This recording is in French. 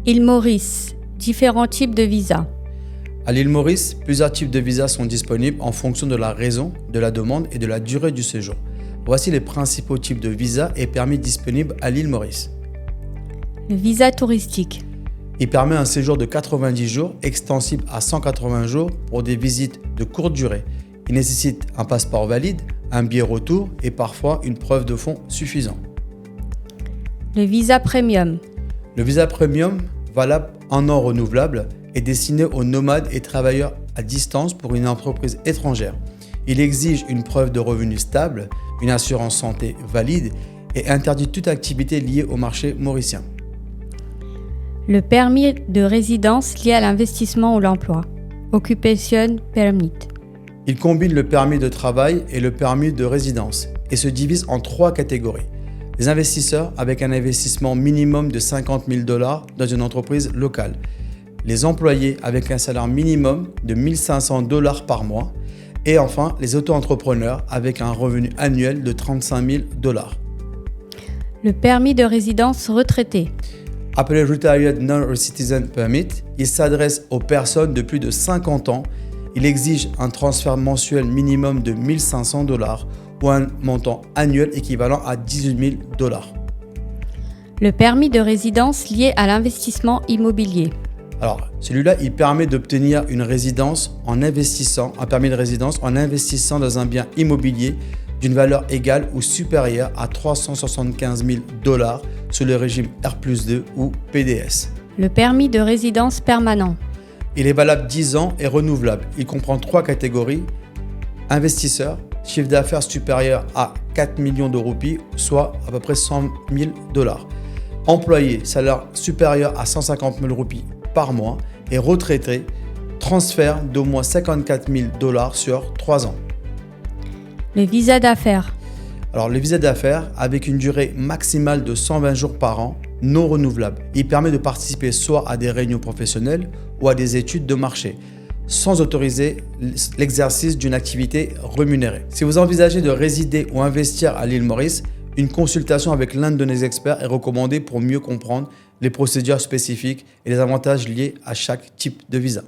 Île Maurice, différents types de visas. À l'île Maurice, plusieurs types de visas sont disponibles en fonction de la raison de la demande et de la durée du séjour. Voici les principaux types de visas et permis disponibles à l'île Maurice. Le visa touristique. Il permet un séjour de 90 jours, extensible à 180 jours pour des visites de courte durée. Il nécessite un passeport valide, un billet retour et parfois une preuve de fonds suffisante. Le visa premium. Le visa premium, valable 1 an renouvelable, est destiné aux nomades et travailleurs à distance pour une entreprise étrangère. Il exige une preuve de revenus stable, une assurance santé valide et interdit toute activité liée au marché mauricien. Le permis de résidence lié à l'investissement ou l'emploi. Occupation Permit. Il combine le permis de travail et le permis de résidence et se divise en 3 catégories. Les investisseurs avec un investissement minimum de 50 000 $ dans une entreprise locale. Les employés avec un salaire minimum de 1 500 $ par mois. Et enfin, les auto-entrepreneurs avec un revenu annuel de 35 000 $. Le permis de résidence retraité. Appelé Retired Non-Citizen Permit, il s'adresse aux personnes de plus de 50 ans. Il exige un transfert mensuel minimum de 1 500 $ ou un montant annuel équivalent à 18 000 $. Le permis de résidence lié à l'investissement immobilier. Alors, celui-là, il permet d'obtenir une résidence en investissant, un permis de résidence en investissant dans un bien immobilier d'une valeur égale ou supérieure à 375 000 $ sous le régime R+2 ou PDS. Le permis de résidence permanent. Il est valable 10 ans et renouvelable. Il comprend 3 catégories. Investisseur, chiffre d'affaires supérieur à 4 millions de roupies, soit à peu près 100 000 $. Employé, salaire supérieur à 150 000 roupies par mois. Et retraité, transfert d'au moins 54 000 $ sur 3 ans. Le visa d'affaires. Alors, le visa d'affaires, avec une durée maximale de 120 jours par an, non renouvelable. Il permet de participer soit à des réunions professionnelles ou à des études de marché, sans autoriser l'exercice d'une activité rémunérée. Si vous envisagez de résider ou investir à l'île Maurice, une consultation avec l'un de nos experts est recommandée pour mieux comprendre les procédures spécifiques et les avantages liés à chaque type de visa.